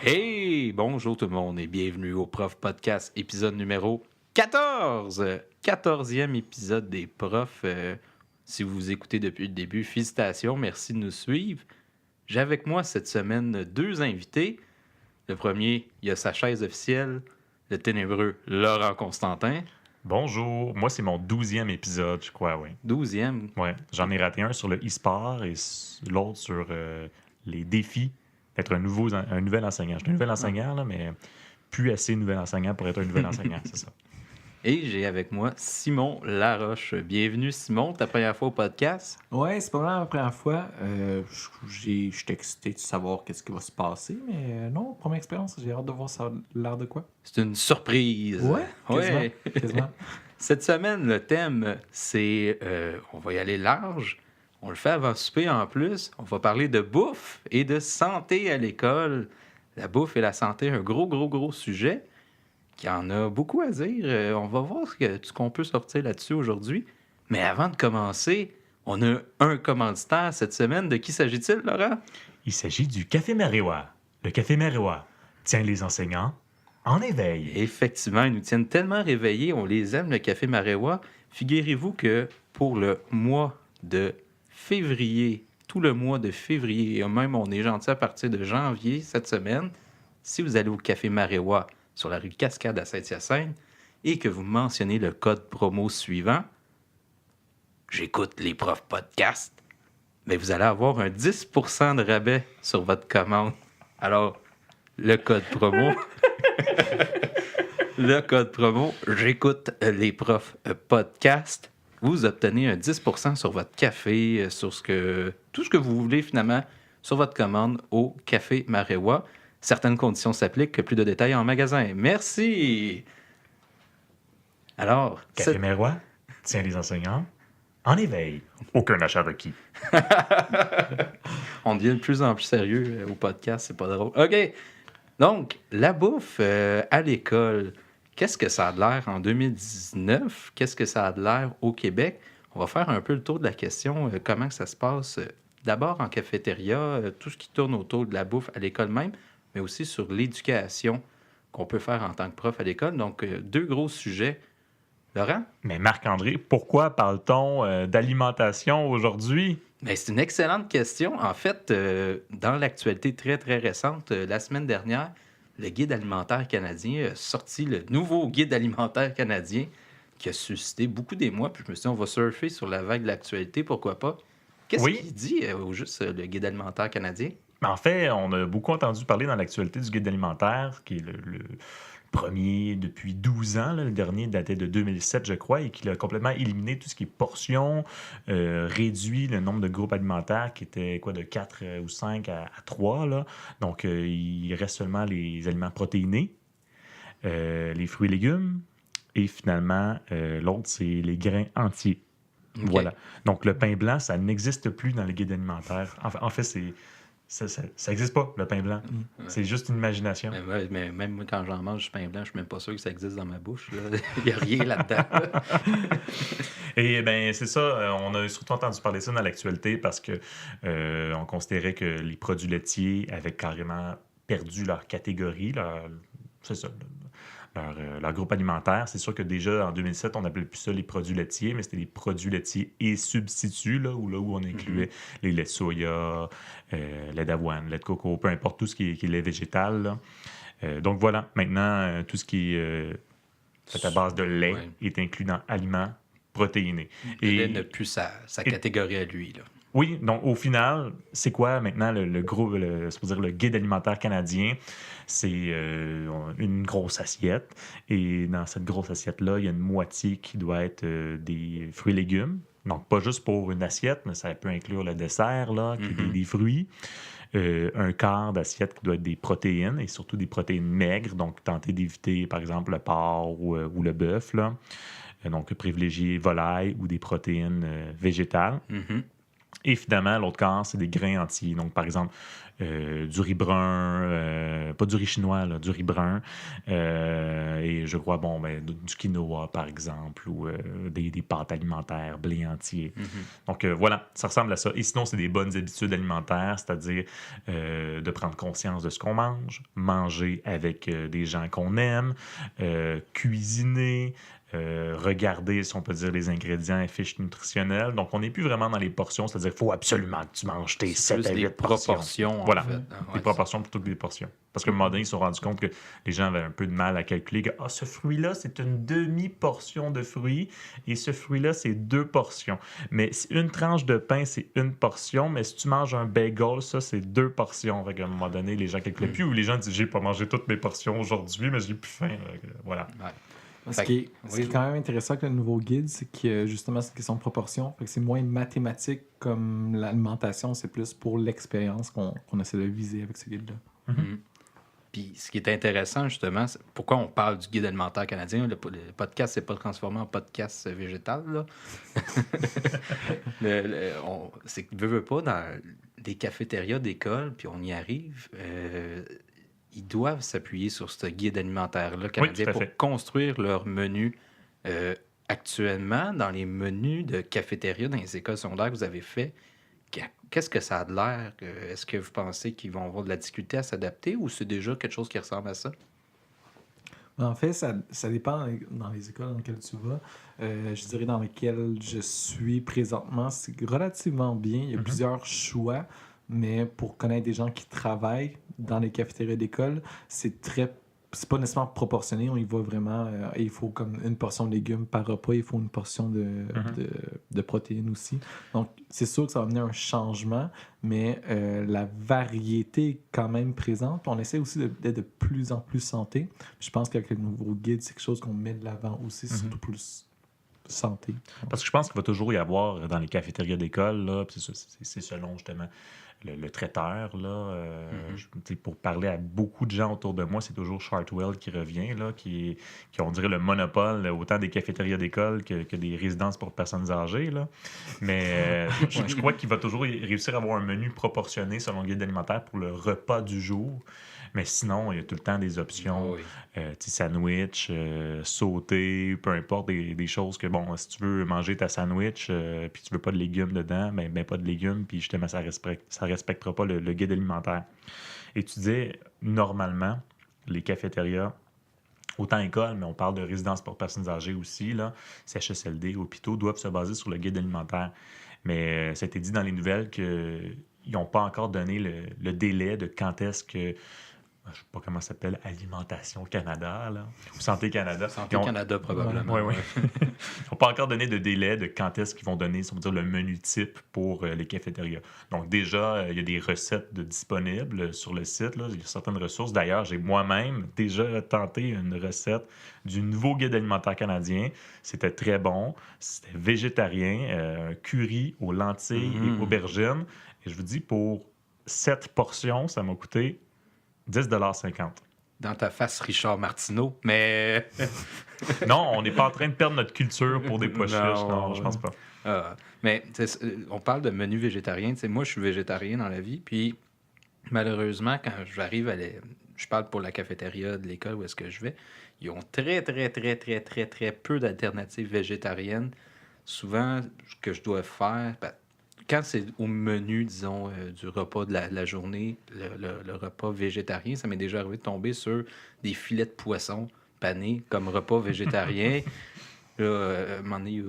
Hey, bonjour tout le monde et bienvenue au Prof Podcast, épisode numéro 14. 14e épisode des profs. Si vous écoutez depuis le début, félicitations, merci de nous suivre. J'ai avec moi cette semaine deux invités. Le premier, il a sa chaise officielle, le ténébreux Laurent Constantin. Bonjour, moi c'est mon 12e épisode, je crois, oui. 12e. Ouais, j'en ai raté un sur le e-sport et l'autre sur les défis d'être un nouvel enseignant. Je suis un nouvel enseignant, là, mais plus assez nouvel enseignant pour être un nouvel enseignant, c'est ça. Et j'ai avec moi Simon Laroche. Bienvenue Simon, ta première fois au podcast. Ouais, c'est pas vraiment la première fois. Je suis excité de savoir qu'est-ce qui va se passer, mais non, première expérience, j'ai hâte de voir ça a l'air de quoi. C'est une surprise. Ouais, quasiment. Cette semaine, le thème, c'est... on va y aller large. On le fait avant souper en plus. On va parler de bouffe et de santé à l'école. La bouffe et la santé, un gros sujet qui en a beaucoup à dire. On va voir ce qu'on peut sortir là-dessus aujourd'hui. Mais avant de commencer, on a un commanditaire cette semaine. De qui s'agit-il, Laurent? Il s'agit du Café Maréwa. Le Café Maréwa tient les enseignants en éveil. Effectivement, ils nous tiennent tellement réveillés. On les aime, le Café Maréwa. Figurez-vous que pour le mois de février, tout le mois de février, et même on est gentil à partir de janvier cette semaine, si vous allez au Café Maréwa sur la rue Cascade à Saint-Hyacinthe et que vous mentionnez le code promo suivant, j'écoute les profs podcasts, mais vous allez avoir un 10% de rabais sur votre commande. Alors, le code promo... Le code promo, j'écoute les profs podcast. Vous obtenez un 10% sur votre café, sur tout ce que vous voulez finalement sur votre commande au Café Maréwa. Certaines conditions s'appliquent, plus de détails en magasin. Merci! Alors, Café Maréwa tient les enseignants en éveil. Aucun achat requis. on devient de plus en plus sérieux au podcast, c'est pas drôle. OK, donc, la bouffe à l'école... Qu'est-ce que ça a de l'air en 2019? Qu'est-ce que ça a de l'air au Québec? On va faire un peu le tour de la question, comment ça se passe d'abord en cafétéria, tout ce qui tourne autour de la bouffe à l'école même, mais aussi sur l'éducation qu'on peut faire en tant que prof à l'école. Donc, deux gros sujets. Laurent? Mais Marc-André, pourquoi parle-t-on d'alimentation aujourd'hui? Bien, c'est une excellente question. En fait, dans l'actualité très récente, la semaine dernière, le Guide alimentaire canadien a sorti le nouveau Guide alimentaire canadien qui a suscité beaucoup d'émoi. Puis je me suis dit, on va surfer sur la vague de l'actualité, pourquoi pas. Qu'est-ce qu'il dit au juste le Guide alimentaire canadien? En fait, on a beaucoup entendu parler dans l'actualité du Guide alimentaire, qui est le premier depuis 12 ans. Là, le dernier datait de 2007, je crois, et qu'il a complètement éliminé tout ce qui est portions, réduit le nombre de groupes alimentaires qui était de 4 ou 5 à 3. Là. Donc, il reste seulement les aliments protéinés, les fruits et légumes, et finalement, l'autre, c'est les grains entiers. Okay. Voilà. Donc, le pain blanc, ça n'existe plus dans le guide alimentaire. En fait, ça n'existe pas, le pain blanc. Ouais. C'est juste une imagination. Mais même moi, quand j'en mange du pain blanc, je suis même pas sûr que ça existe dans ma bouche. Là. Il n'y a rien là-dedans. Et bien, c'est ça. On a surtout entendu parler de ça dans l'actualité parce que on considérait que les produits laitiers avaient carrément perdu leur catégorie. C'est ça. Leur groupe alimentaire. C'est sûr que déjà, en 2007, on n'appelait plus ça les produits laitiers, mais c'était les produits laitiers et substituts, là où on incluait les laits de soya, lait d'avoine, lait de coco, peu importe tout ce qui est lait végétal. Donc voilà, maintenant, tout ce qui est fait à base de lait est inclus dans aliments protéinés. Le lait n'a plus sa catégorie à lui, là. Oui, donc au final, c'est quoi maintenant le guide alimentaire canadien? C'est une grosse assiette. Et dans cette grosse assiette-là, il y a une moitié qui doit être des fruits et légumes. Donc, pas juste pour une assiette, mais ça peut inclure le dessert, là, qui est des fruits. Un quart d'assiette qui doit être des protéines, et surtout des protéines maigres. Donc, tenter d'éviter, par exemple, le porc ou le bœuf. Là. Donc, privilégier volaille ou des protéines végétales. Et finalement, l'autre quart, c'est des grains entiers. Donc, par exemple, du riz brun, pas du riz chinois, là, du riz brun, et je crois, du quinoa, par exemple, ou des pâtes alimentaires, blé entier. Donc, voilà, ça ressemble à ça. Et sinon, c'est des bonnes habitudes alimentaires, c'est-à-dire de prendre conscience de ce qu'on mange, manger avec des gens qu'on aime, cuisiner, regarder, si on peut dire, les ingrédients et fiches nutritionnelles. Donc, on n'est plus vraiment dans les portions, c'est-à-dire qu'il faut absolument que tu manges tes 7 à 8 portions. Proportions, Voilà, en fait. des proportions plutôt que des portions. Parce qu'à un moment donné, ils se sont rendus compte que les gens avaient un peu de mal à calculer que ce fruit-là, c'est une demi-portion de fruits et ce fruit-là, c'est 2 portions. Mais une tranche de pain, c'est 1 portion, mais si tu manges un bagel, ça, c'est 2 portions. Fait qu'à un moment donné, les gens calculaient plus ou les gens disent « J'ai pas mangé toutes mes portions aujourd'hui, mais j'ai plus faim. » Voilà. Ouais. Ce qui est quand même intéressant avec le nouveau guide, c'est que justement, c'est une question de proportion. Fait que c'est moins mathématique comme l'alimentation, c'est plus pour l'expérience qu'on essaie de viser avec ce guide-là. Puis ce qui est intéressant, justement, c'est pourquoi on parle du guide alimentaire canadien. Le podcast s'est pas transformé en podcast végétal. Là. C'est que veut pas dans des cafétérias d'école, puis on y arrive. Ils doivent s'appuyer sur ce guide alimentaire-là canadien pour construire leur menu. Actuellement, dans les menus de cafétéria dans les écoles secondaires que vous avez fait, qu'est-ce que ça a de l'air? Est-ce que vous pensez qu'ils vont avoir de la difficulté à s'adapter ou c'est déjà quelque chose qui ressemble à ça? En fait, ça dépend dans les écoles dans lesquelles tu vas. Je dirais dans lesquelles je suis présentement, c'est relativement bien. Il y a plusieurs choix, mais pour connaître des gens qui travaillent dans les cafétérias d'école, c'est pas nécessairement proportionné. On y va vraiment. Il faut comme une portion de légumes par repas. Il faut une portion de protéines aussi. Donc, c'est sûr que ça va amener un changement, mais la variété est quand même présente. On essaie aussi d'être de plus en plus santé. Je pense qu'avec le nouveau guide, c'est quelque chose qu'on met de l'avant aussi, surtout plus santé. Parce que je pense qu'il va toujours y avoir dans les cafétérias d'école, là, c'est selon justement le traiteur. Là, pour parler à beaucoup de gens autour de moi, c'est toujours Chartwell qui revient, là, qui on dirait le monopole autant des cafétérias d'école que des résidences pour personnes âgées. Là. Mais je crois qu'il va toujours réussir à avoir un menu proportionné selon le guide alimentaire pour le repas du jour. Mais sinon, il y a tout le temps des options, sandwich, sauté, peu importe, des choses que, si tu veux manger ta sandwich puis tu veux pas de légumes dedans, ben pas de légumes, puis justement, ça respectera pas le guide alimentaire. Et tu disais, normalement, les cafétérias, autant école, mais on parle de résidence pour personnes âgées aussi, là, CHSLD, hôpitaux, doivent se baser sur le guide alimentaire. Mais ça a été dit dans les nouvelles qu'ils n'ont pas encore donné le délai de quand est-ce que je ne sais pas comment ça s'appelle, Alimentation Canada, là, ou Santé Canada. Santé Canada, probablement. Oui. Ils n'ont pas encore donné de délai de quand est-ce qu'ils vont donner, si on veut dire, le menu type pour les cafétérias. Donc déjà, il y a des recettes disponibles sur le site. Là. Il y a certaines ressources. D'ailleurs, j'ai moi-même déjà tenté une recette du nouveau guide alimentaire canadien. C'était très bon. C'était végétarien, curry aux lentilles et aubergines. Et je vous dis, pour 7 portions, ça m'a coûté 10,50 $. Dans ta face, Richard Martineau, mais... Non, on n'est pas en train de perdre notre culture pour des pois chiches. Non, je pense pas. Mais on parle de menu végétarien. Moi, je suis végétarien dans la vie, puis malheureusement, quand j'arrive je parle pour la cafétéria de l'école où est-ce que je vais, ils ont très, très, très, très, très, très peu d'alternatives végétariennes. Souvent, ce que je dois faire... quand c'est au menu, disons, du repas de la journée, le repas végétarien, ça m'est déjà arrivé de tomber sur des filets de poisson panés comme repas végétarien. Là, à un moment donné,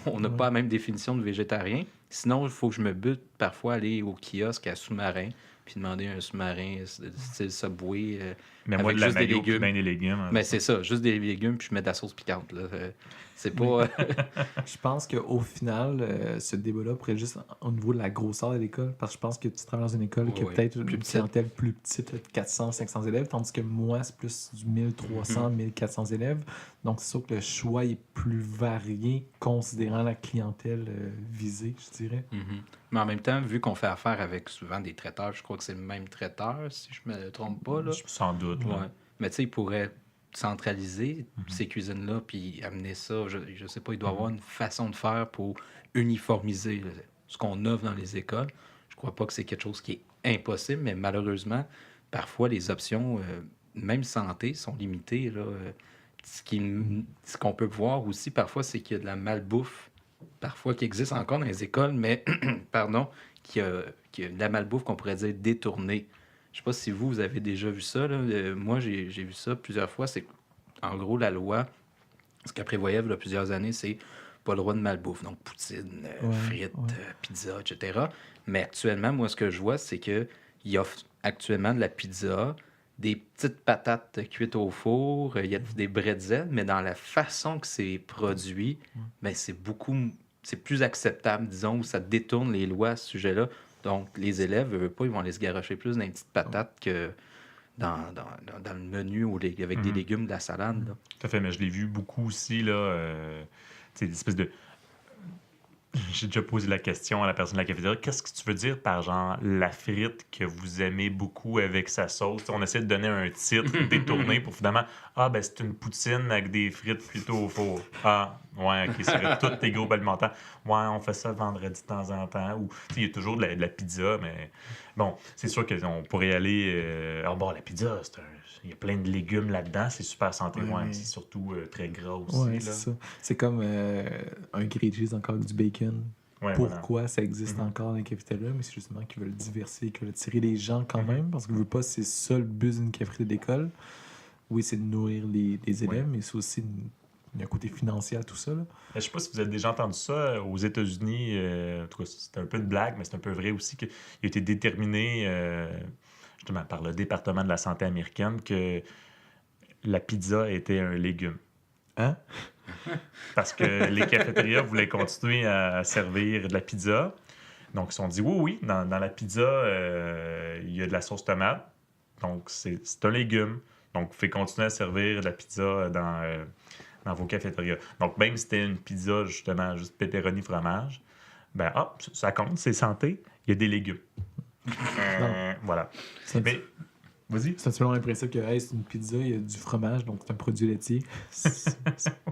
on n'a pas la même définition de végétarien. Sinon, il faut que je me bute parfois aller au kiosque à sous-marin puis demander un sous-marin style Subway mais moi, avec de la juste des mayo légumes. Des légumes. Mais c'est ça, juste des légumes puis je mets de la sauce piquante. Là. C'est pas... Je pense qu'au final, ce débat-là pourrait juste au niveau de la grosseur de l'école, parce que je pense que tu travailles dans une école qui a peut-être une clientèle plus petite, 400, 500 élèves, tandis que moi, c'est plus du 1300, 1400 élèves. Donc, c'est sûr que le choix est plus varié, considérant la clientèle visée, je dirais. Mais en même temps, vu qu'on fait affaire avec souvent des traiteurs, je crois que c'est le même traiteur, si je me trompe pas. Là. Sans doute. Ouais. Mais tu sais, il pourrait centraliser ces cuisines-là puis amener ça. Je sais pas, il doit y avoir une façon de faire pour uniformiser ce qu'on offre dans les écoles. Je crois pas que c'est quelque chose qui est impossible, mais malheureusement, parfois, les options, même santé, sont limitées. Là. Ce qu'on peut voir aussi, parfois, c'est qu'il y a de la malbouffe, parfois qui existe encore dans les écoles, mais, pardon, qu'il y a de la malbouffe qu'on pourrait dire détournée. Je sais pas si vous avez déjà vu ça. Là. Moi, j'ai vu ça plusieurs fois. C'est en gros la loi, ce qu'elle prévoyait il y a plusieurs années, c'est pas le droit de malbouffe. Donc, poutine, frites, pizza, etc. Mais actuellement, moi, ce que je vois, c'est qu'ils offrent actuellement de la pizza, des petites patates cuites au four, il y a des bretzels, mais dans la façon que c'est produit, ben, c'est plus acceptable, disons, où ça détourne les lois à ce sujet-là. Donc, les élèves, eux, pas, ils vont aller se garocher plus dans les petites patates que dans le menu ou avec des légumes de la salade. Là. Tout à fait, mais je l'ai vu beaucoup aussi, là, tu sais, des espèces de... J'ai déjà posé la question à la personne de la cafétéria. Qu'est-ce que tu veux dire par genre la frite que vous aimez beaucoup avec sa sauce? On essaie de donner un titre détourné pour finalement ben c'est une poutine avec des frites plutôt au four. Ah, ouais, ok, c'est tous tes groupes alimentaires. Ouais, on fait ça le vendredi de temps en temps. Ou il y a toujours de la pizza, mais bon, c'est sûr qu'on pourrait aller. La pizza, il y a plein de légumes là-dedans, c'est super santé. Ouais, mais c'est surtout très gras aussi. Ouais, là. c'est ça. C'est comme un grilled cheese encore avec du bacon. Ouais, Pourquoi voilà. ça existe encore dans les cafétérias? Mais c'est justement qu'ils veulent diversifier, qu'ils veulent attirer les gens quand même, parce que je veux pas, c'est ça le but d'une cafétéria d'école. Oui, c'est de nourrir les élèves, mais c'est aussi il y a un côté financier à tout ça. Là. Je sais pas si vous avez déjà entendu ça aux États-Unis. En tout cas, c'est un peu de blague, mais c'est un peu vrai aussi qu'il a été déterminé justement par le département de la santé américaine que la pizza était un légume. Hein? Parce que les cafétérias voulaient continuer à servir de la pizza. Donc, ils se sont dit, oui, dans la pizza, il y a de la sauce tomate. Donc, c'est un légume. Donc, vous pouvez continuer à servir de la pizza dans vos cafétérias. Donc, même si c'était une pizza, justement, juste pepperoni fromage, ben, ça compte, c'est santé, il y a des légumes. Voilà. Mais, vas-y. C'est un petit peu le même principe que c'est une pizza, il y a du fromage, donc c'est un produit laitier. C'est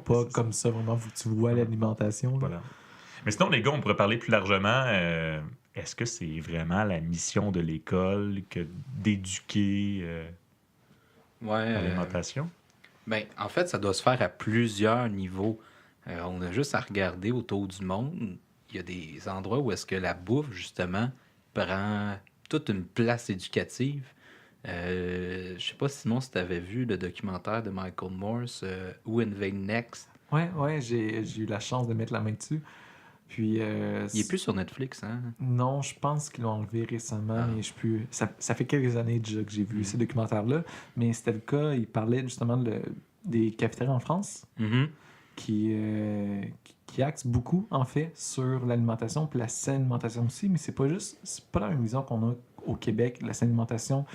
pas comme ça, vraiment, faut que tu vois l'alimentation. Là. Voilà. Mais sinon, les gars, on pourrait parler plus largement. Est-ce que c'est vraiment la mission de l'école que d'éduquer à l'alimentation? Ben, en fait, ça doit se faire à plusieurs niveaux. On a juste à regarder autour du monde. Il y a des endroits où est-ce que la bouffe, justement, prend toute une place éducative. Je sais pas, Simon, si tu avais vu le documentaire de Michael Morse, Who Invade Next. Ouais, j'ai eu la chance de mettre la main dessus. Puis, Il est plus sur Netflix, hein? Non, je pense qu'ils l'ont enlevé récemment, mais ça fait quelques années déjà que j'ai vu ce documentaire-là. Mais c'était le cas, il parlait justement des cafétérias en France qui axent beaucoup, en fait, sur l'alimentation, puis la saine alimentation aussi. Mais c'est pas la même vision qu'on a au Québec, la saine alimentation.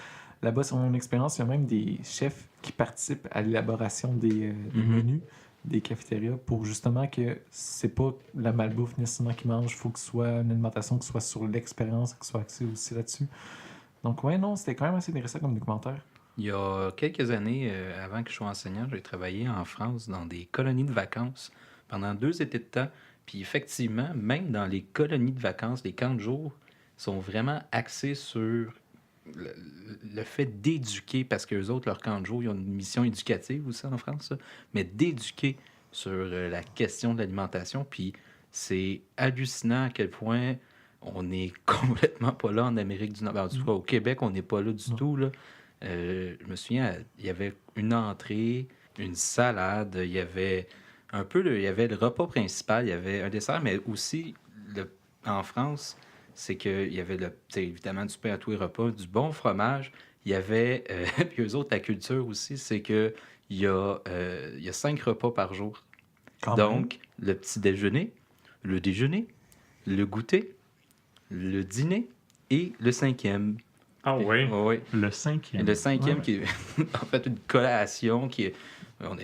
Là-bas, c'est mon expérience. Il y a même des chefs qui participent à l'élaboration des menus des cafétérias pour justement que c'est pas la malbouffe nécessairement qu'ils mangent. Il faut que ce soit une alimentation qui soit sur l'expérience, qui soit axée aussi là-dessus. Donc, ouais, non, c'était quand même assez intéressant comme documentaire. Il y a quelques années, avant que je sois enseignant, j'ai travaillé en France dans des colonies de vacances pendant 2 étés de temps. Puis effectivement, même dans les colonies de vacances, les camps de jour sont vraiment axés sur le fait d'éduquer, parce qu'eux autres, leur camp de jour, ils ont une mission éducative aussi en France, ça, mais d'éduquer sur la question de l'alimentation. Puis c'est hallucinant à quel point on n'est complètement pas là en Amérique du Nord. En tout cas, au Québec, on n'est pas là du tout. Là. Je me souviens, il y avait une entrée, une salade, il y avait il y avait le repas principal, il y avait un dessert, mais aussi, en France, c'est qu'il y avait évidemment du pain à tous les repas, du bon fromage. Il y avait, puis eux autres, la culture aussi, c'est qu'il y a 5 repas par jour. Donc, le petit déjeuner, le déjeuner, le goûter, le dîner et le 5e. Ah oui? Oui. Le 5e. Le 5e qui est en fait une collation qui est...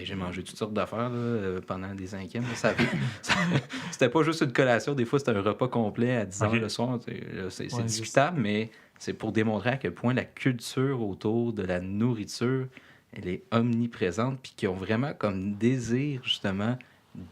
J'ai mangé toutes sortes d'affaires là, pendant des 5e. C'était pas juste une collation, des fois c'était un repas complet à 10 heures le soir. C'est discutable, mais c'est pour démontrer à quel point la culture autour de la nourriture, elle est omniprésente, puis qui ont vraiment comme désir justement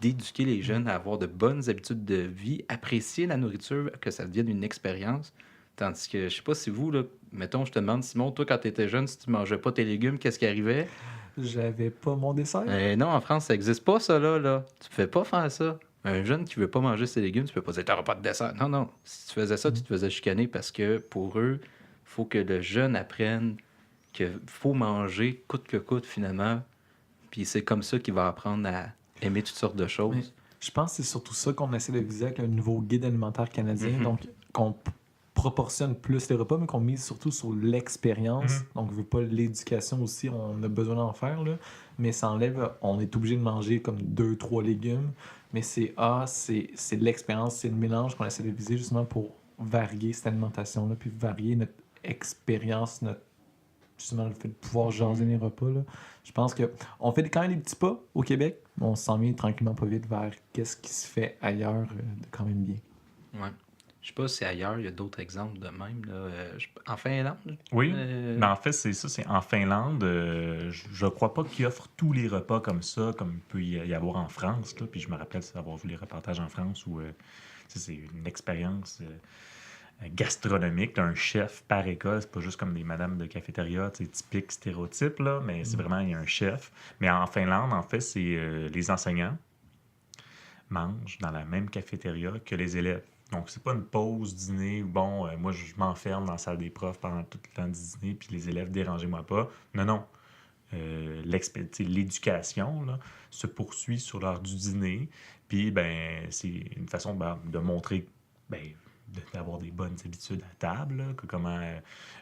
d'éduquer les jeunes à avoir de bonnes habitudes de vie, apprécier la nourriture, que ça devienne une expérience. Tandis que, je sais pas si vous, là, mettons, je te demande, Simon, toi, quand tu étais jeune, si tu mangeais pas tes légumes, qu'est-ce qui arrivait? J'avais pas mon dessert. Non, en France, ça existe pas, ça, là. Tu fais pas faire ça. Un jeune qui veut pas manger ses légumes, tu peux pas dire, t'auras pas de dessert. Non, non. Si tu faisais ça, tu te faisais chicaner parce que, pour eux, faut que le jeune apprenne qu'il faut manger coûte que coûte, finalement. Puis c'est comme ça qu'il va apprendre à aimer toutes sortes de Mais choses. je pense que c'est surtout ça qu'on essaie de viser avec le nouveau guide alimentaire canadien. Mhm. Donc, qu'on proportionne plus les repas, mais qu'on mise surtout sur l'expérience. Mhm. Donc, je veux pas l'éducation aussi, on a besoin d'en faire, là. Mais ça enlève, on est obligé de manger comme 2-3 légumes. Mais c'est l'expérience, c'est le mélange qu'on essaie de viser justement pour varier cette alimentation-là, puis varier notre expérience, justement le fait de pouvoir jaser les repas. Là. Je pense que on fait quand même des petits pas au Québec, mais on s'en vient tranquillement pas vite vers qu'est-ce qui se fait ailleurs de quand même bien. Ouais. Je sais pas si ailleurs, il y a d'autres exemples de même. Là. En Finlande? Oui, euh, mais en fait, c'est ça, c'est en Finlande. Je crois pas qu'ils offrent tous les repas comme ça, comme il peut y avoir en France. Là. Puis je me rappelle avoir vu les reportages en France où c'est une expérience gastronomique d'un chef par école. C'est pas juste comme des madames de cafétéria, typique stéréotype, là, mais c'est vraiment, il y a un chef. Mais en Finlande, en fait, c'est les enseignants mangent dans la même cafétéria que les élèves. Donc, c'est pas une pause dîner où, bon, moi, je m'enferme dans la salle des profs pendant tout le temps du dîner, puis les élèves, dérangez-moi pas. Non, non. L'éducation là, se poursuit sur l'heure du dîner, puis, ben, c'est une façon de montrer, ben, d'avoir des bonnes habitudes à table, là, que comment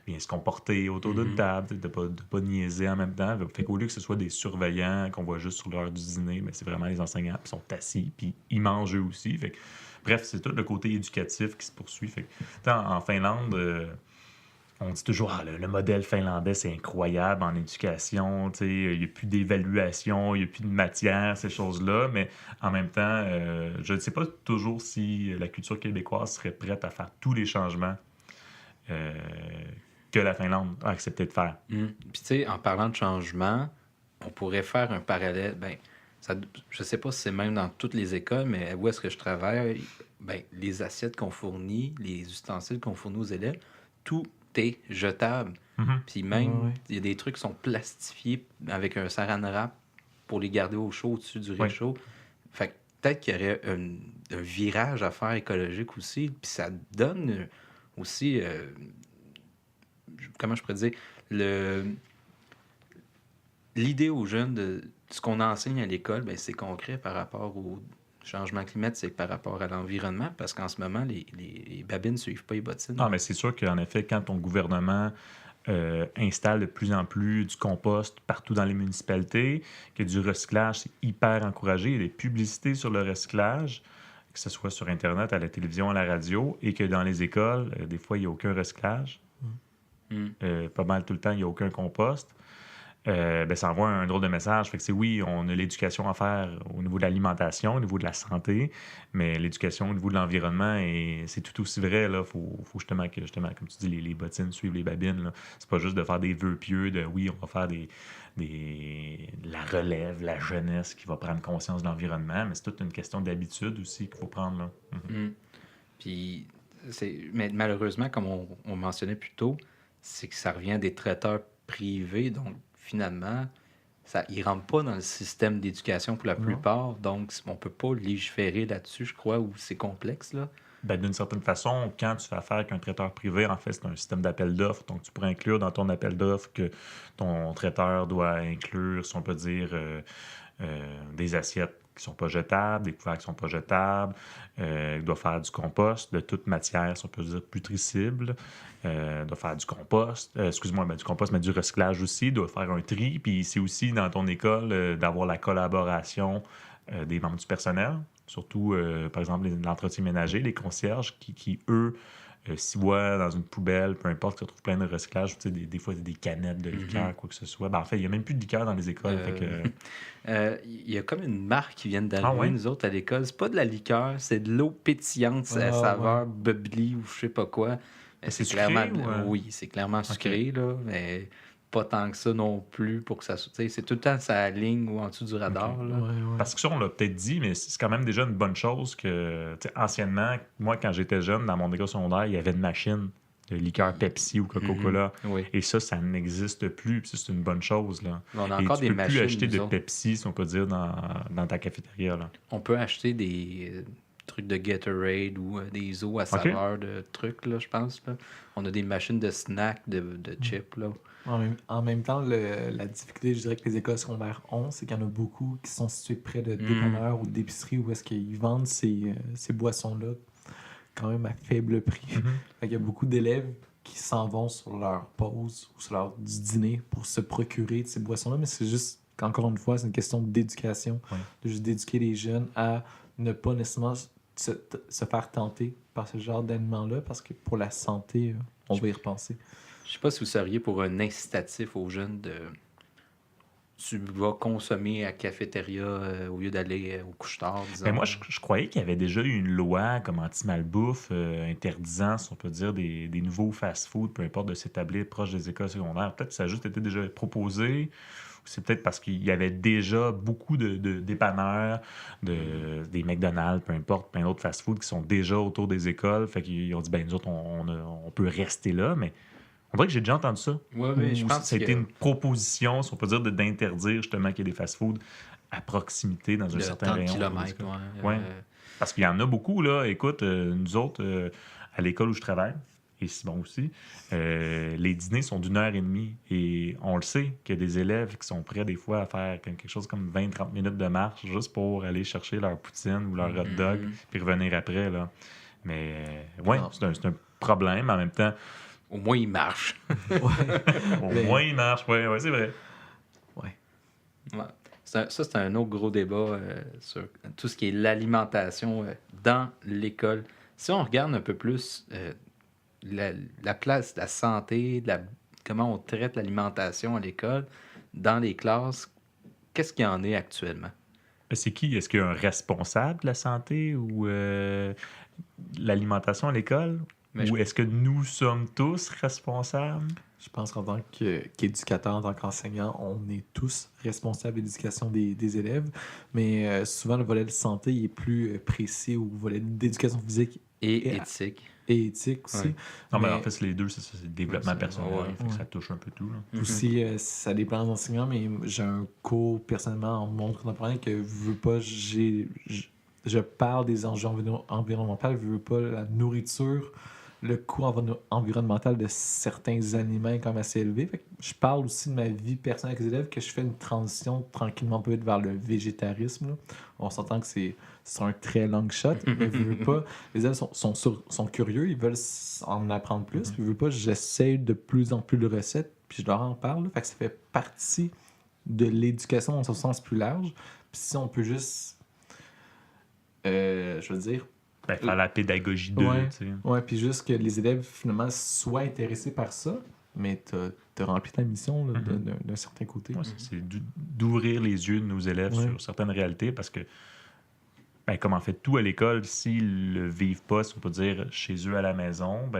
bien se comporter autour d'une table, de pas niaiser en même temps. Fait qu'au lieu que ce soit des surveillants qu'on voit juste sur l'heure du dîner, ben, c'est vraiment les enseignants qui sont assis, puis ils mangent eux aussi. Fait que, bref, c'est tout le côté éducatif qui se poursuit. Fait que, en Finlande, on dit toujours le modèle finlandais, c'est incroyable en éducation. Il n'y a plus d'évaluation, il n'y a plus de matière, ces choses-là. Mais en même temps, je ne sais pas toujours si la culture québécoise serait prête à faire tous les changements que la Finlande a accepté de faire. Puis tu sais, en parlant de changement, on pourrait faire un parallèle. Ben, je sais pas si c'est même dans toutes les écoles, mais où est-ce que je travaille, ben, les assiettes qu'on fournit, les ustensiles qu'on fournit aux élèves, tout est jetable. Puis même, Ouais. il y a des trucs qui sont plastifiés avec un saran wrap pour les garder au chaud au-dessus du réchaud. Fait que peut-être qu'il y aurait un virage à faire écologique aussi, puis ça donne aussi, comment je pourrais dire, l'idée aux jeunes de ce qu'on enseigne à l'école, ben, c'est concret par rapport au changement climatique, par rapport à l'environnement, parce qu'en ce moment, les babines ne suivent pas les bottines. Ah, mais c'est sûr qu'en effet, quand ton gouvernement installe de plus en plus du compost partout dans les municipalités, que du recyclage, c'est hyper encouragé. Il y a des publicités sur le recyclage, que ce soit sur Internet, à la télévision, à la radio, et que dans les écoles, des fois, il n'y a aucun recyclage. Pas mal tout le temps, il n'y a aucun compost. Ben, ça envoie un drôle de message. Fait que c'est oui, on a l'éducation à faire au niveau de l'alimentation, au niveau de la santé, mais l'éducation au niveau de l'environnement, et c'est tout aussi vrai. Il faut justement que, comme tu dis, les bottines suivent les babines. Là. C'est pas juste de faire des vœux pieux de oui, on va faire la relève, la jeunesse qui va prendre conscience de l'environnement, mais c'est toute une question d'habitude aussi qu'il faut prendre. Là. Puis, mais malheureusement, comme on mentionnait plus tôt, c'est que ça revient des traiteurs privés, donc finalement, ils ne rentrent pas dans le système d'éducation pour la plupart, donc on ne peut pas légiférer là-dessus, je crois, ou c'est complexe, là. Ben, d'une certaine façon, quand tu fais affaire avec un traiteur privé, en fait, c'est un système d'appel d'offres. Donc, tu pourrais inclure dans ton appel d'offres que ton traiteur doit inclure, si on peut dire, des assiettes qui ne sont pas jetables, des couverts qui ne sont pas jetables, il doit faire du compost de toute matière, si on peut dire, putricible, doit faire du compost, du compost, mais du recyclage aussi, doit faire un tri, puis c'est aussi dans ton école d'avoir la collaboration des membres du personnel, surtout, par exemple, l'entretien ménager, les concierges qui eux, s'y voient dans une poubelle, peu importe, qui retrouvent plein de recyclage, tu sais, des fois, des canettes de liqueur, quoi que ce soit. Ben, en fait, il n'y a même plus de liqueur dans les écoles. Il y a comme une marque qui vient d'arriver, nous autres, à l'école. C'est pas de la liqueur, c'est de l'eau pétillante, saveur bubbly ou je sais pas quoi. C'est clairement, sucré, oui, c'est clairement sucré, là, mais pas tant que ça non plus pour que ça... C'est tout le temps sa ligne ou en dessous du radar. Là. Parce que ça, on l'a peut-être dit, mais c'est quand même déjà une bonne chose que, anciennement, moi, quand j'étais jeune, dans mon école secondaire, il y avait une machine liqueur Pepsi ou Coca-Cola. Oui. Et ça n'existe plus. Puis ça, c'est une bonne chose. Là. On a Et encore tu des peux plus machines. acheter de nous autres. Pepsi, si on peut dire, dans ta cafétéria. Là. On peut acheter des trucs de Gatorade ou des eaux à saveur de trucs, là, je pense. Là. On a des machines de snacks, de chips. Là. En même temps, la difficulté, je dirais, que les écoles secondaires ont, c'est qu'il y en a beaucoup qui sont situées près de dépanneurs ou d'épiceries où est-ce qu'ils vendent ces boissons-là quand même à faible prix. Fait qu'il y a beaucoup d'élèves qui s'en vont sur leur pause ou sur leur du dîner pour se procurer de ces boissons-là, mais c'est juste qu'encore une fois, c'est une question d'éducation, de juste d'éduquer les jeunes à ne pas nécessairement se faire tenter par ce genre d'aliments-là, parce que pour la santé, on va y repenser. Je sais pas si vous seriez pour un incitatif aux jeunes de... Tu vas consommer à cafétéria au lieu d'aller au couche-tard, disons. Mais moi, je croyais qu'il y avait déjà eu une loi comme anti-malbouffe interdisant, si on peut dire, des nouveaux fast-food, peu importe, de s'établir proche des écoles secondaires. Peut-être que ça a juste été déjà proposé. C'est peut-être parce qu'il y avait déjà beaucoup de dépanneurs, des McDonald's, peu importe, plein d'autres fast-food qui sont déjà autour des écoles. Fait qu'ils ont dit, ben nous autres, on peut rester là, mais on dirait que j'ai déjà entendu ça. Oui, je pense que ça a été une proposition, si on peut dire, d'interdire justement qu'il y ait des fast-foods à proximité dans un de certain 30 rayon. kilomètres. Ouais. Parce qu'il y en a beaucoup, là. Écoute, nous autres, à l'école où je travaille, et Simon aussi, les dîners sont d'1h30. Et on le sait qu'il y a des élèves qui sont prêts des fois à faire quelque chose comme 20-30 minutes de marche juste pour aller chercher leur poutine ou leur hot dog, puis revenir après, là. Mais, c'est un problème. En même temps, Au moins, il marche. au moins, il marche. Oui, c'est vrai. Ouais. Ouais. C'est un autre gros débat sur tout ce qui est l'alimentation dans l'école. Si on regarde un peu plus la place de la santé, comment on traite l'alimentation à l'école, dans les classes, qu'est-ce qu'il y en est actuellement? C'est qui? Est-ce qu'il y a un responsable de la santé ou l'alimentation à l'école? Ou est-ce que nous sommes tous responsables? Je pense qu'en tant qu'éducateur, en tant qu'enseignant, on est tous responsables de l'éducation des élèves, mais souvent le volet de santé il est plus précis au volet d'éducation physique Et éthique. et éthique aussi. Ouais. Non, mais en fait, c'est les deux, c'est le développement personnel. ouais. Fait que ça touche un peu tout. Là. Aussi, ça dépend des enseignants, mais j'ai un cours personnellement en monde contemporain que veux pas, je parle des enjeux environnementaux, je veux pas la nourriture. Le coût environnemental de certains aliments est quand même assez élevé. Fait que je parle aussi de ma vie personnelle avec les élèves, que je fais une transition tranquillement peut-être vers le végétarisme. Là. On s'entend que c'est un très long shot, mais veux pas. Les élèves sont curieux, ils veulent en apprendre plus. Puis veux pas, j'essaie de plus en plus de recettes, puis je leur en parle. Là. Fait que ça fait partie de l'éducation dans son sens plus large. Puis si on peut juste, je veux dire, faire la pédagogie d'eux. Ouais, puis juste que les élèves, finalement, soient intéressés par ça, mais t'as rempli ta mission là, d'un certain côté. Ouais, c'est d'ouvrir les yeux de nos élèves sur certaines réalités, parce que, comme en fait tout à l'école, s'ils le vivent pas, si on peut dire, chez eux à la maison,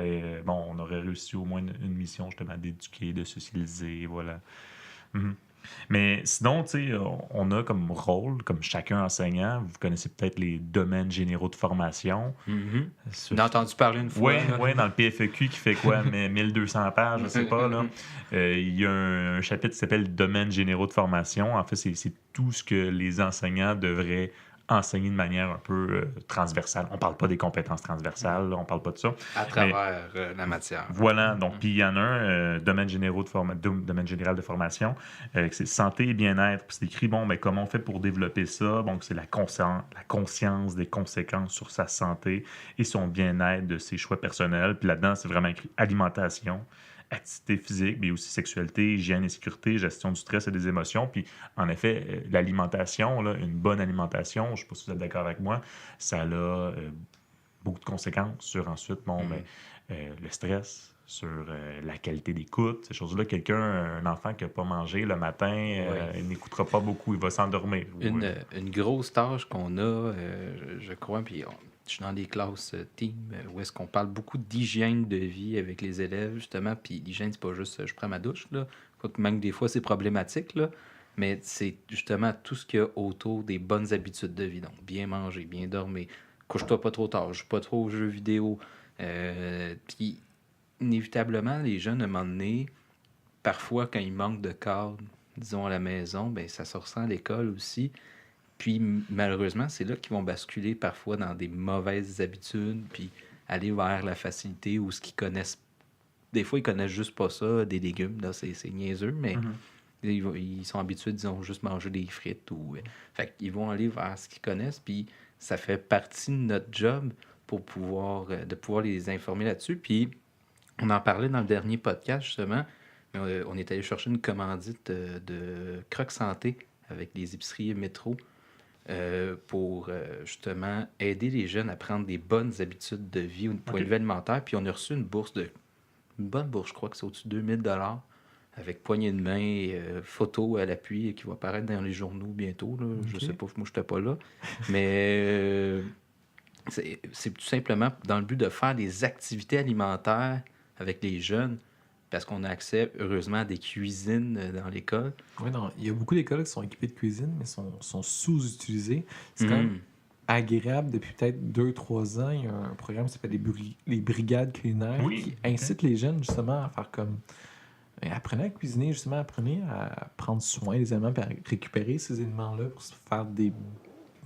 on aurait réussi au moins une mission, justement, d'éduquer, de socialiser, voilà. Mais sinon, tu sais, on a comme rôle, comme chacun enseignant, vous connaissez peut-être les domaines généraux de formation. On a entendu parler une fois. Oui, dans le PFEQ qui fait quoi, 1200 pages, je sais pas. Là. Il y a un chapitre qui s'appelle domaines généraux de formation. En fait, c'est tout ce que les enseignants devraient enseigner de manière un peu transversale. On parle pas des compétences transversales, là, on parle pas de ça. À travers la matière. Voilà, donc puis il y en a un, domaine général de formation, c'est santé et bien-être. Puis c'est écrit, comment on fait pour développer ça? Donc c'est la conscience des conséquences sur sa santé et son bien-être de ses choix personnels. Puis là-dedans, c'est vraiment écrit alimentation, activité physique, mais aussi sexualité, hygiène et sécurité, gestion du stress et des émotions. Puis, en effet, l'alimentation, là, une bonne alimentation, je ne sais pas si vous êtes d'accord avec moi, ça a beaucoup de conséquences sur ensuite le stress, sur la qualité d'écoute, ces choses-là. Un enfant qui n'a pas mangé le matin, il n'écoutera pas beaucoup, il va s'endormir. Une grosse tâche qu'on a, je crois, puis je suis dans des classes team où est-ce qu'on parle beaucoup d'hygiène de vie avec les élèves, justement. Puis l'hygiène, c'est pas juste je prends ma douche, là. Quoique même des fois, c'est problématique, là. Mais c'est justement tout ce qu'il y a autour des bonnes habitudes de vie. Donc, bien manger, bien dormir, couche-toi pas trop tard, joue pas trop aux jeux vidéo. Puis inévitablement, les jeunes, à un moment donné, parfois, quand il manque de cadre, disons, à la maison, ben ça se ressent à l'école aussi. Puis, malheureusement, c'est là qu'ils vont basculer parfois dans des mauvaises habitudes, puis aller vers la facilité ou ce qu'ils connaissent. Des fois, ils connaissent juste pas ça, des légumes, là, c'est niaiseux, mais ils sont habitués, disons, juste manger des frites ou... fait qu'ils vont aller vers ce qu'ils connaissent, puis ça fait partie de notre job pour de pouvoir les informer là-dessus. Puis, on en parlait dans le dernier podcast, justement. On est allé chercher une commandite de Croque Santé avec les épiceries métro pour justement aider les jeunes à prendre des bonnes habitudes de vie au point de vue alimentaire. Puis on a reçu une bonne bourse, je crois que c'est au-dessus de 2000 $ avec poignée de main, photo à l'appui qui va apparaître dans les journaux bientôt. Là. Je sais pas, moi je n'étais pas là. Mais c'est tout simplement dans le but de faire des activités alimentaires avec les jeunes parce qu'on a accès, heureusement, à des cuisines dans l'école. Oui, non, il y a beaucoup d'écoles qui sont équipées de cuisine, mais sont sous-utilisées. C'est quand même agréable. Depuis peut-être 2-3 ans, il y a un programme qui s'appelle les brigades culinaires qui incite les jeunes justement à faire comme... Apprenez à cuisiner, justement, apprenez à prendre soin des aliments et à récupérer ces éléments-là pour se faire des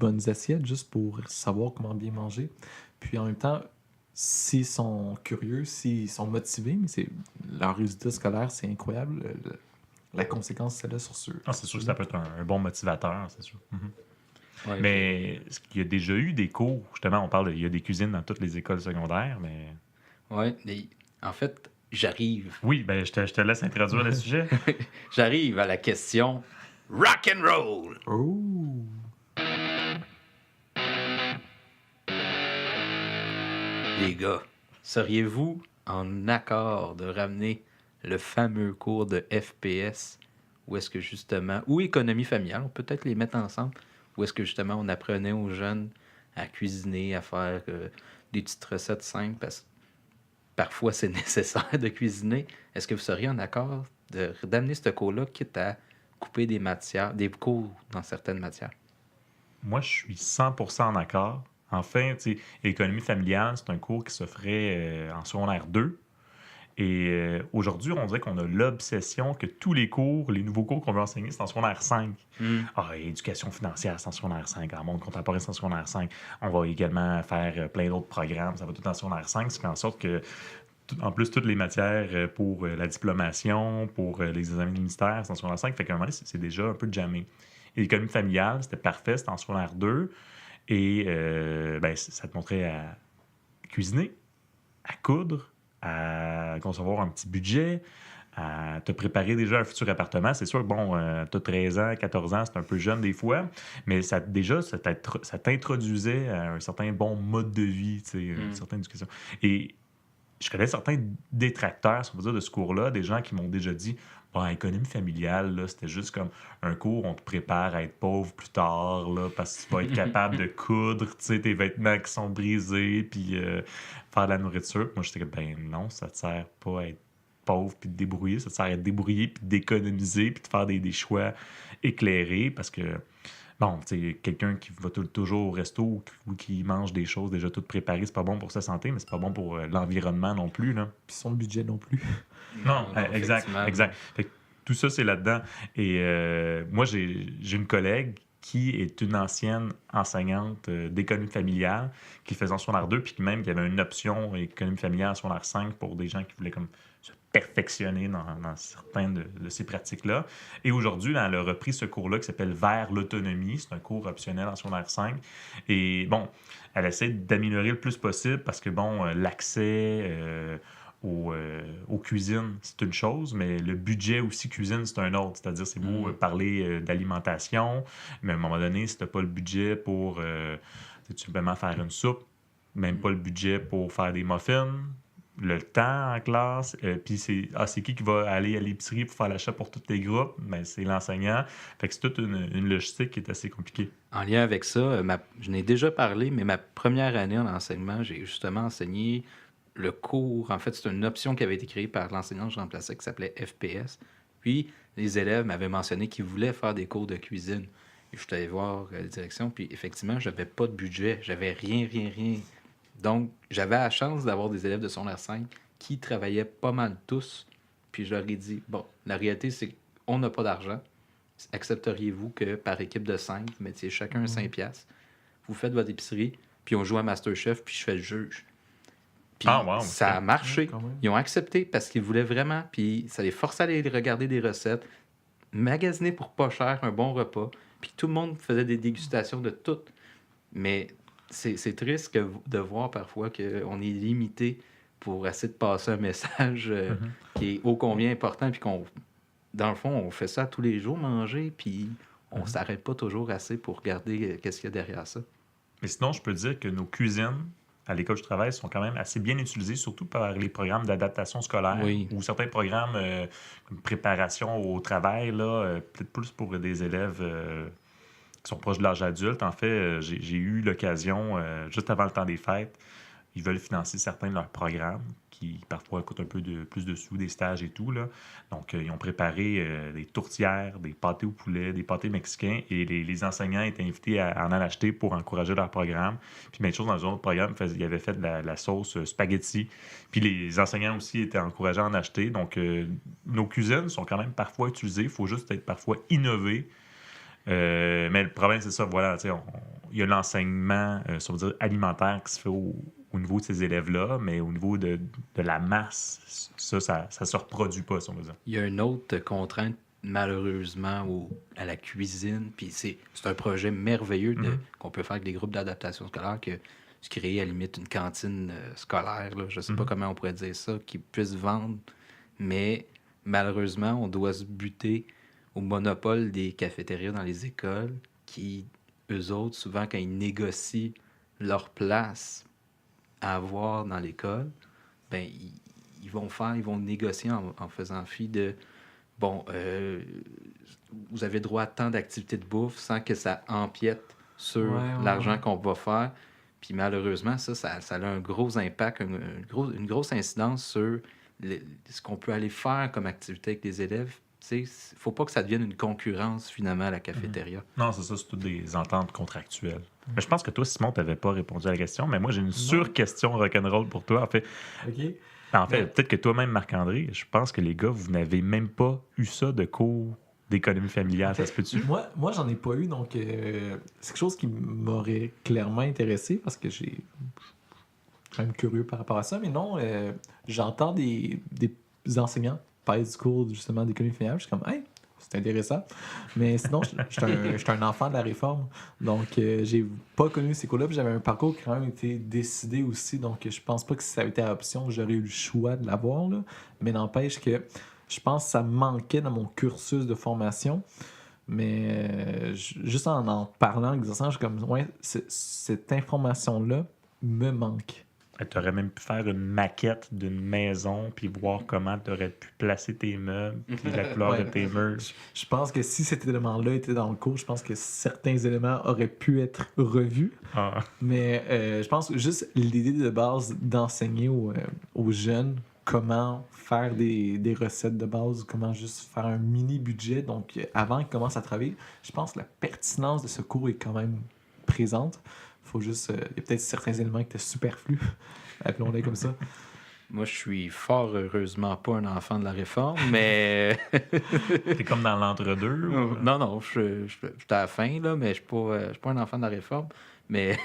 bonnes assiettes, juste pour savoir comment bien manger. Puis en même temps, s'ils sont curieux, s'ils sont motivés, mais leur résultat scolaire, c'est incroyable. La conséquence, c'est là sur ce. C'est sûr que ça peut être un bon motivateur, c'est sûr. Ouais, mais il y a déjà eu des cours, justement, on parle, il y a des cuisines dans toutes les écoles secondaires, mais... Oui, en fait, j'arrive. Oui, ben je te laisse introduire le sujet. J'arrive à la question rock and roll. Oh! Les gars, seriez-vous en accord de ramener le fameux cours de FPS ou est-ce que justement, ou économie familiale, on peut peut-être les mettre ensemble, ou est-ce que justement on apprenait aux jeunes à cuisiner, à faire des petites recettes simples parce que parfois c'est nécessaire de cuisiner. Est-ce que vous seriez en accord d'amener ce cours-là, quitte à couper des matières, des cours dans certaines matières? Moi, je suis 100% en accord. Enfin, l'économie familiale, c'est un cours qui se ferait en secondaire 2. Et aujourd'hui, on dirait qu'on a l'obsession que tous les cours, les nouveaux cours qu'on veut enseigner, c'est en secondaire 5. Éducation financière, c'est en secondaire 5. En monde contemporain, c'est en secondaire 5. On va également faire plein d'autres programmes. Ça va tout en secondaire 5, ce qui fait en sorte que, en plus, toutes les matières pour la diplomation, pour les examens de ministère, c'est en secondaire 5. Fait qu'à un moment donné, c'est déjà un peu jammé. Et l'économie familiale, c'était parfait, c'était en secondaire 2. Et ça te montrait à cuisiner, à coudre, à concevoir un petit budget, à te préparer déjà un futur appartement. C'est sûr que, tu as 13 ans, 14 ans, c'est un peu jeune des fois, mais ça t'introduisait à un certain bon mode de vie, une certaine éducation. Et je connais certains détracteurs, si on veut dire, de ce cours-là, des gens qui m'ont déjà dit économie familiale, là, c'était juste comme un cours où on te prépare à être pauvre plus tard, là, parce que tu vas être capable de coudre tes vêtements qui sont brisés, puis faire de la nourriture. Moi, j'étais comme, non, ça te sert pas à être pauvre puis de débrouiller, ça te sert à être débrouillé puis d'économiser puis de faire des choix éclairés, parce que quelqu'un qui va toujours au resto ou qui mange des choses déjà toutes préparées, c'est pas bon pour sa santé, mais c'est pas bon pour l'environnement non plus, là. Puis son budget non plus. Non, exact. Fait que tout ça, c'est là-dedans. Et moi, j'ai une collègue qui est une ancienne enseignante d'économie familiale qui faisait en secondaire 2, puis même qui avait une option économie familiale en secondaire 5 pour des gens qui voulaient comme se perfectionner dans certaines de ces pratiques-là. Et aujourd'hui, elle a repris ce cours-là qui s'appelle Vers l'autonomie. C'est un cours optionnel en secondaire 5. Et elle essaie d'améliorer le plus possible parce que, l'accès... aux cuisines, c'est une chose, mais le budget aussi cuisine, c'est un autre. C'est-à-dire, c'est beau parler d'alimentation, mais à un moment donné, si tu n'as pas le budget pour tout simplement faire une soupe, même pas le budget pour faire des muffins, le temps en classe, puis c'est qui va aller à l'épicerie pour faire l'achat pour tous les groupes? C'est l'enseignant. Fait que c'est toute une logistique qui est assez compliquée. En lien avec ça, je n'ai déjà parlé, mais ma première année en enseignement, j'ai justement enseigné le cours. En fait, c'est une option qui avait été créée par l'enseignant que je remplaçais qui s'appelait FPS. Puis, les élèves m'avaient mentionné qu'ils voulaient faire des cours de cuisine. Et je suis allé voir la direction, puis effectivement, je n'avais pas de budget. J'avais rien. Donc, j'avais la chance d'avoir des élèves de secondaire 5 qui travaillaient pas mal tous. Puis je leur ai dit, bon, la réalité, c'est qu'on n'a pas d'argent. Accepteriez-vous que par équipe de 5, vous mettiez chacun 5 piastres, vous faites votre épicerie, puis on joue à MasterChef, puis je fais le juge. Puis wow, ça a marché. Ouais, quand même. Ils ont accepté parce qu'ils voulaient vraiment, puis ça les forçait à aller regarder des recettes, magasiner pour pas cher un bon repas, puis tout le monde faisait des dégustations de tout. Mais c'est triste de voir parfois qu'on est limité pour essayer de passer un message qui est ô combien important, puis qu'on, dans le fond, on fait ça tous les jours, manger, puis on s'arrête pas toujours assez pour regarder qu'est-ce qu'il y a derrière ça. Mais sinon, je peux dire que nos cuisines à l'école où je travaille sont quand même assez bien utilisées, surtout par les programmes d'adaptation scolaire Oui. ou certains programmes comme préparation au travail, là, peut-être plus pour des élèves qui sont proches de l'âge adulte. En fait, j'ai eu l'occasion, juste avant le temps des fêtes, ils veulent financer certains de leurs programmes qui parfois coûtent un peu plus de sous, des stages et tout, là. Donc, ils ont préparé des tourtières, des pâtés au poulet, des pâtés mexicains et les enseignants étaient invités à en acheter pour encourager leur programme. Puis, même chose dans un autre programme, ils avaient fait de la sauce spaghetti. Puis, les enseignants aussi étaient encouragés à en acheter. Donc, nos cuisines sont quand même parfois utilisées. Il faut juste être parfois innové. Mais le problème, c'est ça, voilà, il y a l'enseignement, ça veut dire alimentaire qui se fait au niveau de ces élèves-là, mais au niveau de la masse, ça se reproduit pas, si on veut dire. Il y a une autre contrainte, malheureusement, à la cuisine, puis c'est un projet merveilleux qu'on peut faire avec des groupes d'adaptation scolaire, que se créer à la limite une cantine scolaire, là, je sais pas comment on pourrait dire ça, qui puisse vendre, mais malheureusement, on doit se buter au monopole des cafétérias dans les écoles, qui, eux autres, souvent, quand ils négocient leur place à avoir dans l'école, ben ils vont négocier en faisant fi de bon, vous avez droit à tant d'activités de bouffe sans que ça empiète sur l'argent qu'on va faire. Puis malheureusement, ça a un gros impact, une grosse incidence sur ce qu'on peut aller faire comme activité avec les élèves. Il ne faut pas que ça devienne une concurrence finalement à la cafétéria. Non, c'est ça, c'est toutes des ententes contractuelles. Mais je pense que toi, Simon, tu n'avais pas répondu à la question, mais moi, j'ai une sur-question rock'n'roll pour toi. En fait, peut-être que toi-même, Marc-André, je pense que les gars, vous n'avez même pas eu ça de cours d'économie familiale, ça se peut-tu? Moi, j'en ai pas eu, donc c'est quelque chose qui m'aurait clairement intéressé parce que j'ai quand même curieux par rapport à ça, mais non, j'entends des enseignants parler du cours justement d'économie familiale, je suis comme « Hey, c'est intéressant ». Mais sinon, je suis un enfant de la réforme, donc j'ai pas connu ces cours-là, puis j'avais un parcours qui a quand même été décidé aussi, donc je pense pas que si ça avait été à option, j'aurais eu le choix de l'avoir, là. Mais n'empêche que je pense que ça manquait dans mon cursus de formation. Mais juste en parlant, en exerçant, je suis comme, ouais, cette information-là me manque. Tu aurais même pu faire une maquette d'une maison puis voir comment tu aurais pu placer tes meubles puis la couleur de tes murs. Je pense que si cet élément-là était dans le cours, je pense que certains éléments auraient pu être revus. Ah. Mais je pense que juste l'idée de base d'enseigner aux jeunes comment faire des recettes de base, comment juste faire un mini-budget. Donc, avant qu'ils commencent à travailler, je pense que la pertinence de ce cours est quand même présente. Faut juste... il y a peut-être certains éléments qui étaient superflus, appelons-les comme ça. Moi, je suis fort heureusement pas un enfant de la réforme, mais... T'es comme dans l'entre-deux? Ou... Non, je suis à la fin, là, mais je suis pas un enfant de la réforme. Mais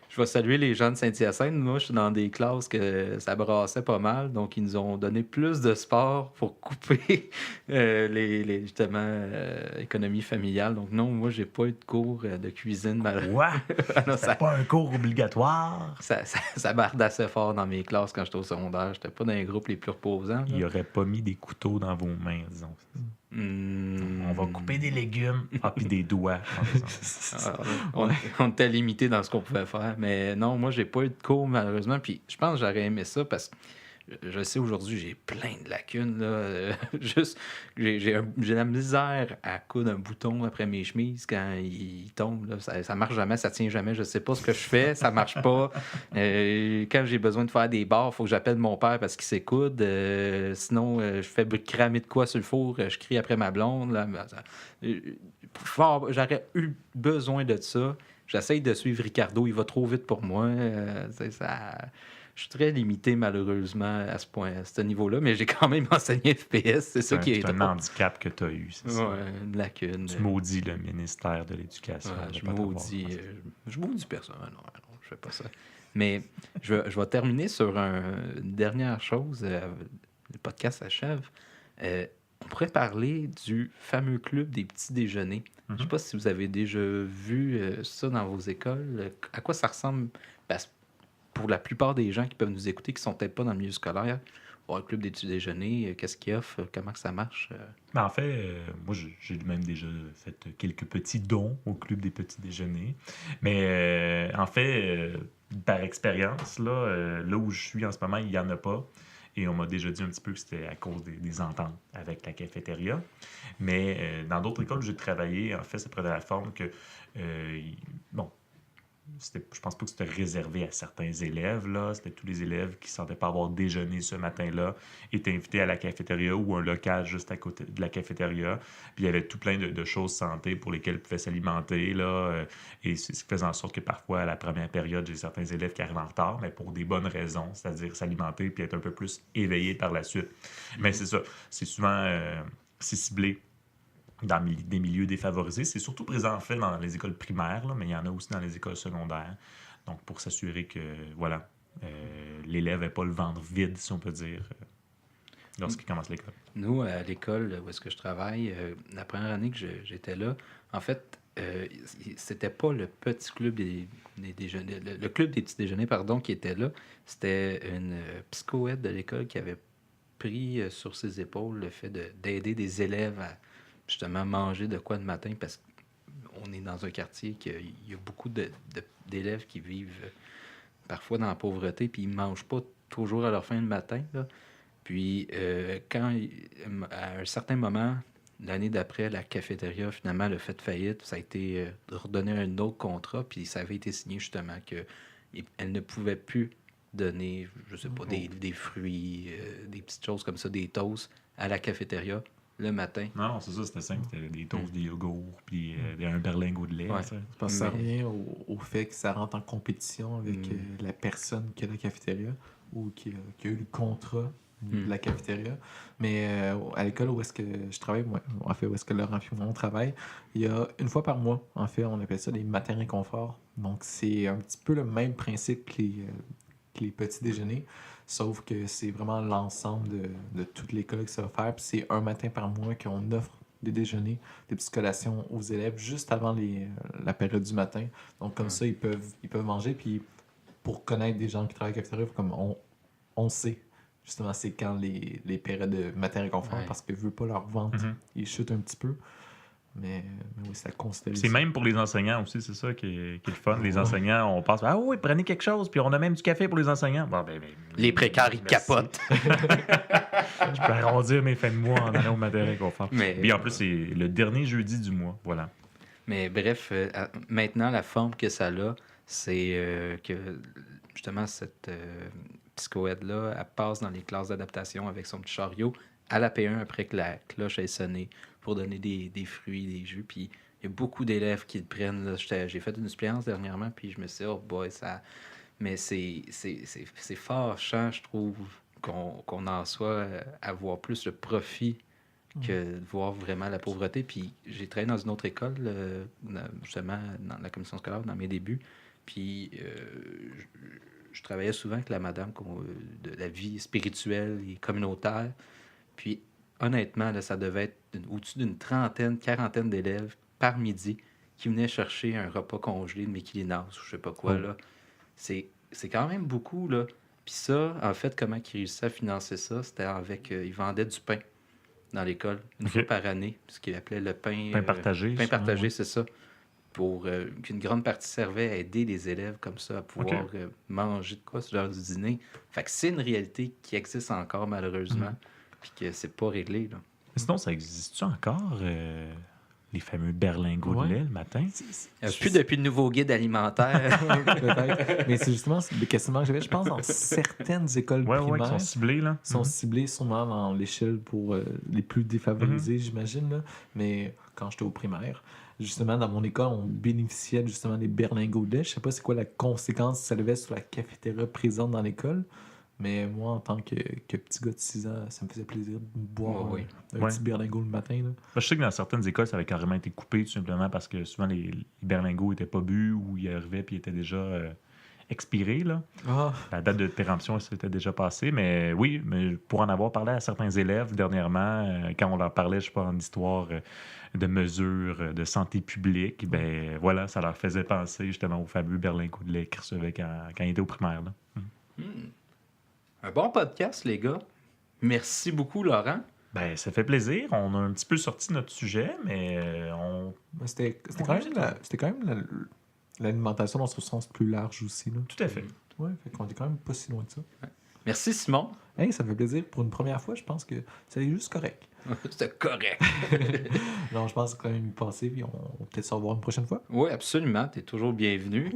je vais saluer les gens de Saint-Hyacinthe. Moi, je suis dans des classes que ça brassait pas mal, donc ils nous ont donné plus de sport pour couper justement économie familiale. Donc non, moi, j'ai pas eu de cours de cuisine. Quoi? C'est pas un cours obligatoire? Ça bardassait fort dans mes classes quand j'étais au secondaire. J'étais pas dans les groupes les plus reposants. Il aurait pas mis des couteaux dans vos mains, disons. On va couper des légumes. Puis des doigts. On était limité dans ce qu'on pouvait faire. Mais non, moi, j'ai pas eu de cours, malheureusement. Puis je pense que j'aurais aimé ça parce que je sais aujourd'hui, j'ai plein de lacunes. Là. Juste, j'ai la misère à coudre un bouton après mes chemises quand il tombe. Là. Ça marche jamais, ça tient jamais. Je sais pas ce que je fais, ça marche pas. Quand j'ai besoin de faire des barres, il faut que j'appelle mon père parce qu'il sait coudre. Sinon, je fais cramer de quoi sur le four, je crie après ma blonde. Là. J'aurais eu besoin de ça. J'essaye de suivre Ricardo, il va trop vite pour moi. Ça... je suis très limité, malheureusement, à ce niveau-là, mais j'ai quand même enseigné FPS. C'est ça qui est C'est un drôle. handicap que tu as eu, c'est ça. Ouais, une lacune. Tu maudis le ministère de l'Éducation. Ouais, de je pas t'avoir maudis. enseigné. Je maudis personne. Non, je fais pas ça. Mais je vais terminer sur une dernière chose. Le podcast s'achève. On pourrait parler du fameux club des petits déjeuners. Je ne sais pas si vous avez déjà vu ça dans vos écoles. À quoi ça ressemble? Parce que pour la plupart des gens qui peuvent nous écouter, qui ne sont peut-être pas dans le milieu scolaire, le club des petits déjeuners, qu'est-ce qu'il offre? Comment que ça marche? En fait, moi, j'ai même déjà fait quelques petits dons au club des petits déjeuners. Mais en fait, par expérience, là où je suis en ce moment, il n'y en a pas. Et on m'a déjà dit un petit peu que c'était à cause des ententes avec la cafétéria. Mais dans d'autres écoles où j'ai travaillé, en fait, ça prenait la forme que, bon, je pense pas que c'était réservé à certains élèves, là. C'était tous les élèves qui ne sentaient pas avoir déjeuné ce matin-là, étaient invités à la cafétéria ou un local juste à côté de la cafétéria. Puis il y avait tout plein de choses santé pour lesquelles ils pouvaient s'alimenter, là. Et c'est ce qui faisait en sorte que parfois, à la première période, j'ai certains élèves qui arrivent en retard, mais pour des bonnes raisons, c'est-à-dire s'alimenter puis être un peu plus éveillés par la suite. Mais c'est ça, c'est souvent c'est ciblé dans des milieux défavorisés. C'est surtout présent, en fait, dans les écoles primaires, là, mais il y en a aussi dans les écoles secondaires. Donc, pour s'assurer que, voilà, l'élève n'ait pas le ventre vide, si on peut dire, lorsqu'il commence l'école. Nous, à l'école où est-ce que je travaille, la première année que j'étais là, en fait, c'était pas le petit club des déjeuners, le club des petits déjeuners, pardon, qui était là. C'était une psycho-aide de l'école qui avait pris sur ses épaules le fait d'aider des élèves à justement manger de quoi de matin parce qu'on est dans un quartier qu'il y a beaucoup d'élèves qui vivent parfois dans la pauvreté puis ils ne mangent pas toujours à leur faim le matin, là. Puis à un certain moment, l'année d'après, la cafétéria finalement a fait faillite, ça a été redonné un autre contrat puis ça avait été signé justement qu'elle ne pouvait plus donner, je sais pas, des fruits, des petites choses comme ça, des toasts à la cafétéria le matin. Non, c'est ça, c'était simple. C'était des toasts, des yogourts, puis un berlingot de lait. Ouais. Ça. Je pense que ça revient au fait que ça rentre en compétition avec la personne qui a la cafétéria ou qui a eu le contrat de la cafétéria. Mais à l'école où est-ce que je travaille, moi, en fait, où est-ce que Laurent et moi on travaille, il y a une fois par mois, en fait, on appelle ça des matins réconfort. Donc, c'est un petit peu le même principe que les petits déjeuners. Sauf que c'est vraiment l'ensemble de toute l'école qui ça va faire. Puis c'est un matin par mois qu'on offre des déjeuners, des petites collations aux élèves juste avant la période du matin. Donc comme ça, ils peuvent manger. Puis pour connaître des gens qui travaillent à la cafétéria, comme on sait justement c'est quand les périodes de matin réconfort parce que veut pas leur ventre, ils chutent un petit peu. Mais oui, c'est à considérer. C'est même pour les enseignants aussi, c'est ça qui est le fun. Les enseignants, on pense, ah oui, prenez quelque chose, puis on a même du café pour les enseignants. Bon, les précaires, ils capotent. Je peux arrondir mes fins de mois en allant au matin réconfort. Mais, puis en plus, c'est le dernier jeudi du mois, voilà. Mais bref, maintenant, la forme que ça a, c'est que justement, cette psycho-aide-là, elle passe dans les classes d'adaptation avec son petit chariot à la P1 après que la cloche ait sonné pour donner des fruits, des jus. Puis il y a beaucoup d'élèves qui le prennent. Là. J'ai fait une suppléance dernièrement, puis je me suis dit, oh boy, ça. Mais c'est fâchant, je trouve, qu'on en soit à voir plus le profit que de voir vraiment la pauvreté. Puis j'ai travaillé dans une autre école, justement, dans la commission scolaire, dans mes débuts. Puis je travaillais souvent avec la madame de la vie spirituelle et communautaire. Puis honnêtement, là, ça devait être au-dessus d'une quarantaine d'élèves par midi qui venaient chercher un repas congelé de Michelinas ou je sais pas quoi. Là. C'est quand même beaucoup, là. Puis ça, en fait, comment ils réussissaient à financer ça, c'était avec... ils vendaient du pain dans l'école, une fois par année, ce qu'ils appelaient le pain... Pain partagé. Pain partagé, c'est ça. Pour qu'une grande partie servait à aider les élèves comme ça à pouvoir manger de quoi sur leur dîner. Fait que c'est une réalité qui existe encore, malheureusement, puis que c'est pas réglé, là. Sinon, ça existe-tu encore, les fameux berlingots de lait le matin? Plus depuis le nouveau guide alimentaire. Peut-être. Mais c'est justement le questionnement que j'avais. Je pense dans certaines écoles primaires. Qui sont ciblées, là. Sont ciblées sûrement dans l'échelle pour les plus défavorisés, j'imagine. Là. Mais quand j'étais au primaire, justement, dans mon école, on bénéficiait justement des berlingots de lait. Je sais pas c'est quoi la conséquence que ça avait sur la cafétéria présente dans l'école. Mais moi, en tant que petit gars de 6 ans, ça me faisait plaisir de boire Ouais, un Ouais. petit berlingot le matin. Là. Moi, je sais que dans certaines écoles, ça avait carrément été coupé, tout simplement parce que souvent les berlingots n'étaient pas bu ou ils arrivaient puis ils étaient déjà expirés. Là. Ah, La date de péremption s'était déjà passée. Mais oui, mais pour en avoir parlé à certains élèves dernièrement, quand on leur parlait, je sais pas, en histoire de mesures de santé publique, ben voilà, ça leur faisait penser justement au fameux berlingot de lait qu'ils recevaient quand ils étaient au primaire. Là. Un bon podcast, les gars. Merci beaucoup, Laurent. Ben, ça fait plaisir. On a un petit peu sorti notre sujet, mais on... ben, c'était On quand réussit même l'alimentation dans son sens plus large aussi. Là. Tout à fait. Ouais, fait qu'on est quand même pas si loin de ça. Merci, Simon. Hey, ça me fait plaisir. Pour une première fois, je pense que c'est juste correct. C'était correct. Non, je pense que quand même y passer, puis on va peut-être se revoir une prochaine fois. Oui, absolument. Tu es toujours bienvenu.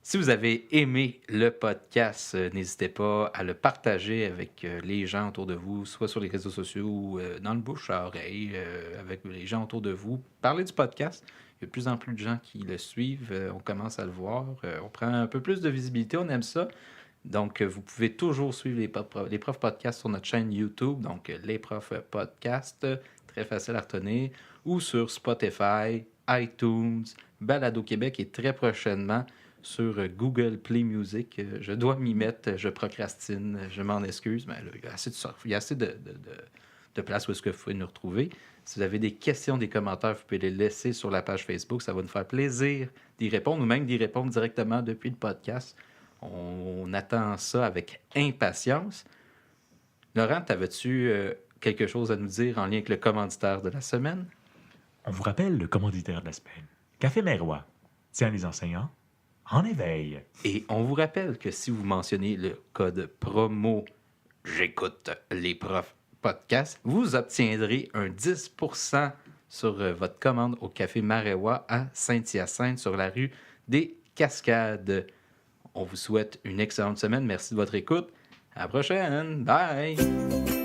Si vous avez aimé le podcast, n'hésitez pas à le partager avec les gens autour de vous, soit sur les réseaux sociaux ou dans le bouche à oreille, avec les gens autour de vous. Parlez du podcast. Il y a de plus en plus de gens qui le suivent. On commence à le voir. On prend un peu plus de visibilité. On aime ça. Donc, vous pouvez toujours suivre les profs podcasts sur notre chaîne YouTube. Donc, les profs podcasts, très facile à retenir. Ou sur Spotify, iTunes, Balado Québec et très prochainement sur Google Play Music. Je dois m'y mettre, je procrastine, je m'en excuse, mais là, il y a assez de place où est-ce que vous pouvez nous retrouver. Si vous avez des questions, des commentaires, vous pouvez les laisser sur la page Facebook. Ça va nous faire plaisir d'y répondre ou même d'y répondre directement depuis le podcast. On attend ça avec impatience. Laurent, t'avais-tu quelque chose à nous dire en lien avec le commanditaire de la semaine? On vous rappelle le commanditaire de la semaine. Café Marois tient les enseignants en éveil. Et on vous rappelle que si vous mentionnez le code promo « J'écoute les profs podcast », vous obtiendrez un 10% sur votre commande au Café Maréwa à Saint-Hyacinthe, sur la rue des Cascades. On vous souhaite une excellente semaine. Merci de votre écoute. À la prochaine. Bye!